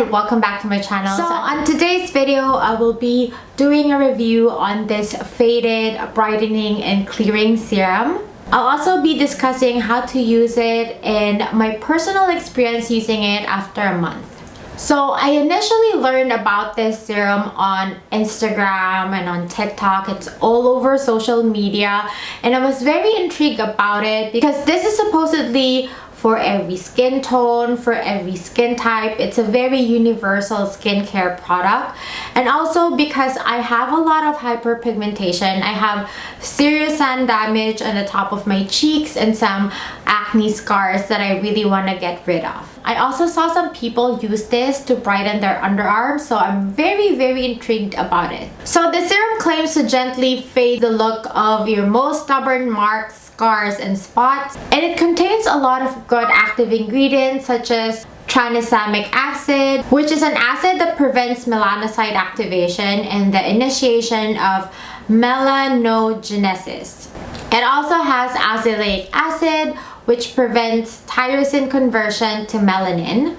and welcome back to my channel. So on today's video, I will be doing a review on this faded brightening and clearing serum. I'll also be discussing how to use it and my personal experience using it after a month. So I initially learned about this serum on Instagram and on TikTok. It's all over social media and I was very intrigued about it because this is supposedly for every skin tone, for every skin type. It's a very universal skincare product. And also because I have a lot of hyperpigmentation, I have serious sun damage on the top of my cheeks and some acne scars that I really want to get rid of. I also saw some people use this to brighten their underarms, so I'm very intrigued about it. So the serum claims to gently fade the look of your most stubborn marks, scars, and spots, and it contains a lot of good active ingredients such as tranexamic acid, which is an acid that prevents melanocyte activation and the initiation of melanogenesis. It also has azelaic acid, which prevents tyrosine conversion to melanin.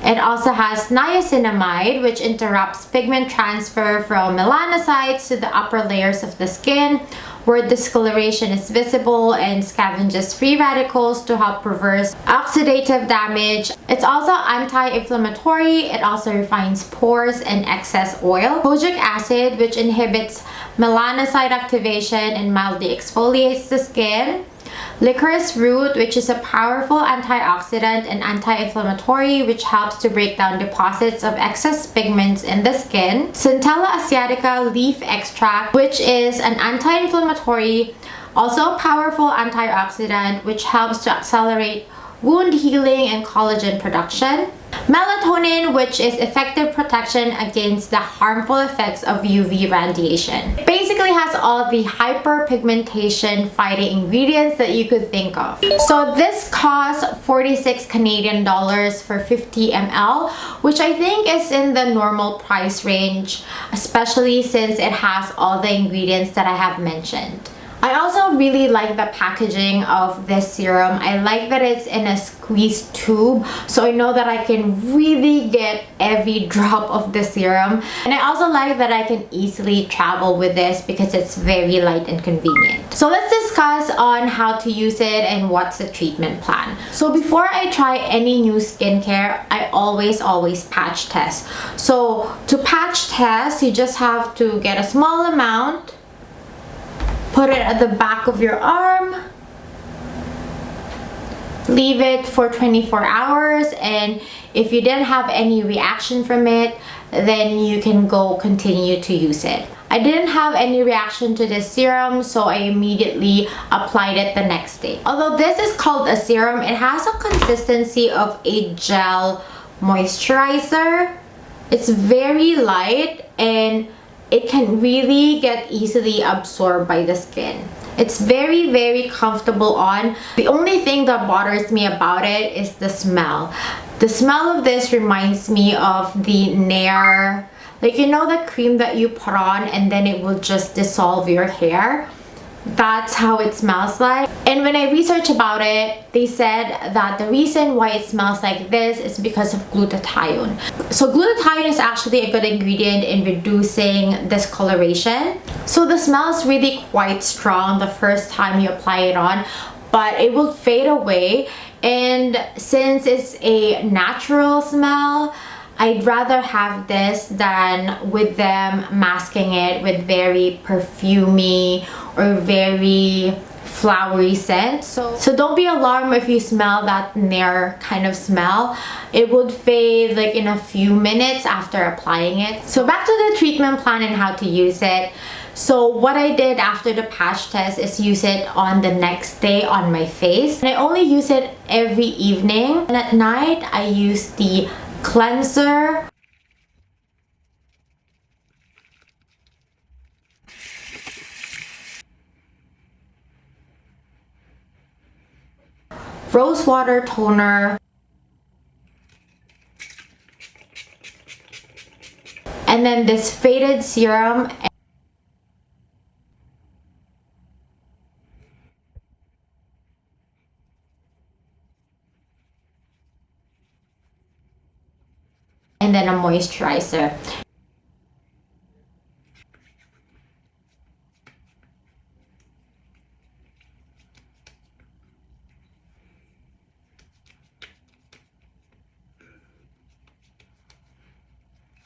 It also has niacinamide, which interrupts pigment transfer from melanocytes to the upper layers of the skin, where discoloration is visible, and scavenges free radicals to help reverse oxidative damage. It's also anti-inflammatory. It also refines pores and excess oil. Kojic acid, which inhibits melanocyte activation and mildly exfoliates the skin. Licorice root, which is a powerful antioxidant and anti-inflammatory, which helps to break down deposits of excess pigments in the skin. Centella asiatica leaf extract, which is an anti-inflammatory, also a powerful antioxidant, which helps to accelerate wound healing and collagen production. Melatonin, which is effective protection against the harmful effects of UV radiation. It basically has all the hyperpigmentation fighting ingredients that you could think of. So this costs 46 Canadian dollars for 50 ml, which I think is in the normal price range, especially since it has all the ingredients that I have mentioned. I also really like the packaging of this serum. I like that it's in a squeezed tube, so I know that I can really get every drop of the serum. And I also like that I can easily travel with this because it's very light and convenient. So let's discuss on how to use it and what's the treatment plan. So before I try any new skincare, I always patch test. So to patch test, you just have to get a small amount, put it at the back of your arm, leave it for 24 hours, and if you didn't have any reaction from it, then you can go continue to use it. I didn't have any reaction to this serum, so I immediately applied it the next day. Although this is called a serum, it has a consistency of a gel moisturizer. It's very light and it can really get easily absorbed by the skin. It's very comfortable on. The only thing that bothers me about it is the smell. The smell of this reminds me of the Nair, like you know the cream that you put on and then it will just dissolve your hair. That's how it smells like. And when I researched about it, they said that the reason why it smells like this is because of glutathione. So glutathione is actually a good ingredient in reducing discoloration. So the smell is really quite strong the first time you apply it on, but it will fade away. And since it's a natural smell, I'd rather have this than with them masking it with very perfumey or very flowery scent. So don't be alarmed if you smell that Nair kind of smell. It would fade like in a few minutes after applying it. So back to the treatment plan and how to use it. So what I did after the patch test is use it on the next day on my face. And I only use it every evening. And at night, I use the cleanser, rose water toner, and then this faded serum. and then a a moisturizer.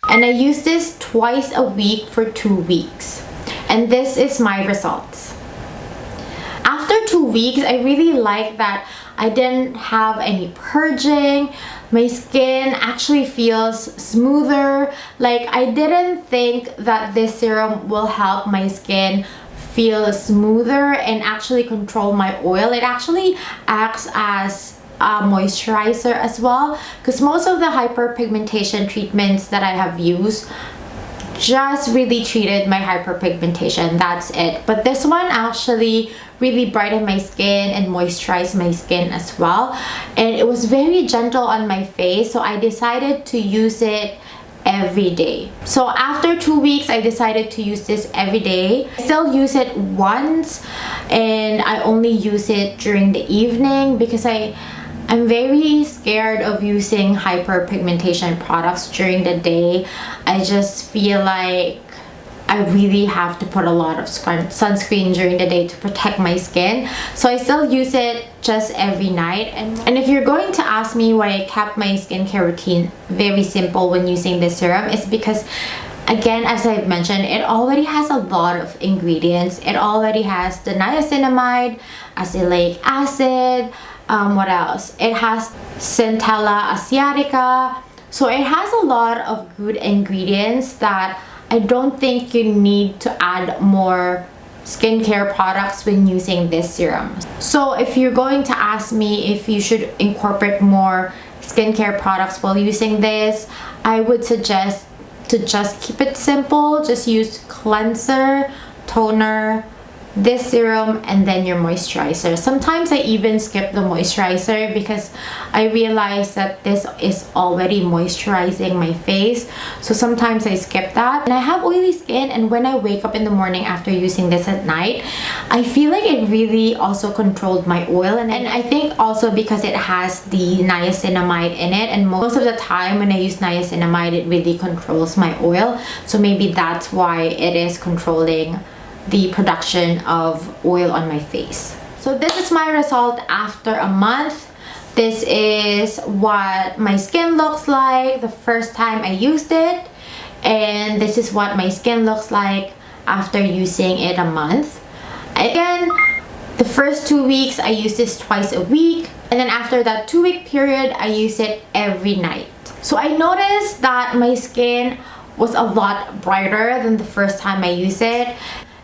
And I use this twice a week for 2 weeks. And this is my results. After 2 weeks, I really like that I didn't have any purging. My skin actually feels smoother. Like, I didn't think that this serum will help my skin feel smoother and actually control my oil. It actually acts as a moisturizer as well, because most of the hyperpigmentation treatments that I have used just really treated my hyperpigmentation, that's it. But this one actually really brightened my skin and moisturized my skin as well, and it was very gentle on my face, so I decided to use it every day. So after 2 weeks, I decided to use this every day. I still use it once, and I only use it during the evening because I'm very scared of using hyperpigmentation products during the day. I just feel like I really have to put a lot of sunscreen during the day to protect my skin. So I still use it just every night. And if you're going to ask me why I kept my skincare routine very simple when using this serum, it's because, again, as I've mentioned, it already has a lot of ingredients. It already has the niacinamide, azelaic acid, what else? It has Centella asiatica. So it has a lot of good ingredients that I don't think you need to add more skincare products when using this serum. So if you're going to ask me if you should incorporate more skincare products while using this, I would suggest to just keep it simple. Just use cleanser, toner, this serum, and then your moisturizer. Sometimes I even skip the moisturizer because I realize that this is already moisturizing my face, so sometimes I skip that. And I have oily skin, and when I wake up in the morning after using this at night, I feel like it really also controlled my oil. And I think also because it has the niacinamide in it, and most of the time when I use niacinamide, it really controls my oil, so maybe that's why it is controlling the production of oil on my face. So this is my result after a month. This is what my skin looks like the first time I used it, and this is what my skin looks like after using it a month. Again, the first 2 weeks I used this twice a week, and then after that 2-week period I use it every night. So I noticed that my skin was a lot brighter than the first time I used it.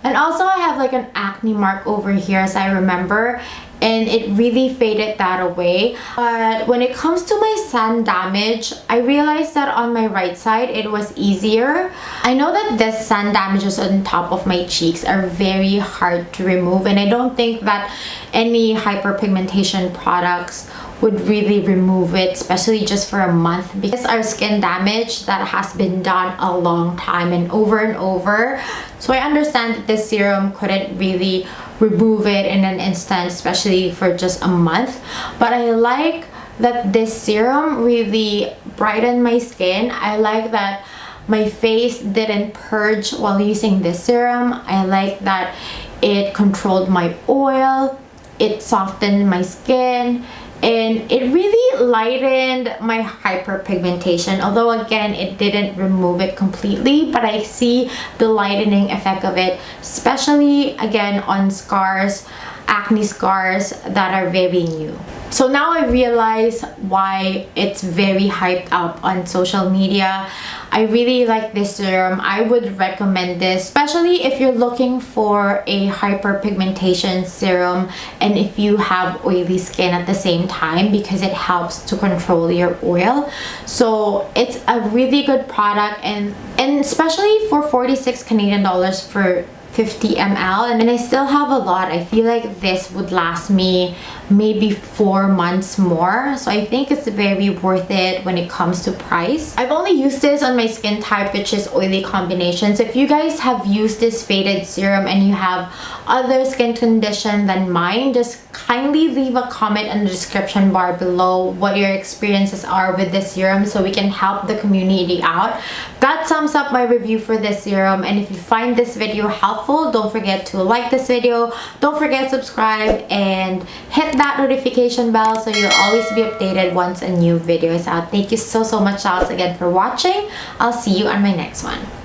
And also I have like an acne mark over here, as I remember, and it really faded that away. But when it comes to my sun damage, I realized that on my right side it was easier. I know that the sun damages on top of my cheeks are very hard to remove, and I don't think that any hyperpigmentation products would really remove it, especially just for a month, because our skin damage that has been done a long time and over. So I understand that this serum couldn't really remove it in an instant, especially for just a month. But I like that this serum really brightened my skin. I like that my face didn't purge while using this serum. I like that it controlled my oil, it softened my skin, and it really lightened my hyperpigmentation. Although again, it didn't remove it completely, but I see the lightening effect of it, especially again on scars, acne scars that are very new. So now I realize why it's very hyped up on social media. I really like this serum. I would recommend this, especially if you're looking for a hyperpigmentation serum and if you have oily skin at the same time, because it helps to control your oil. So it's a really good product, and especially for 46 Canadian dollars for 50 ml, and I still have a lot. I feel like this would last me maybe 4 months more, so I think it's very worth it when it comes to price. I've only used this on my skin type, which is oily combinations. If you guys have used this faded serum and you have other skin condition than mine, just kindly leave a comment in the description bar below what your experiences are with this serum so we can help the community out. That sums up my review for this serum, and if you find this video helpful, don't forget to like this video, don't forget to subscribe, and hit that notification bell so you'll always be updated once a new video is out. Thank you so much, guys, again for watching. I'll see you on my next one.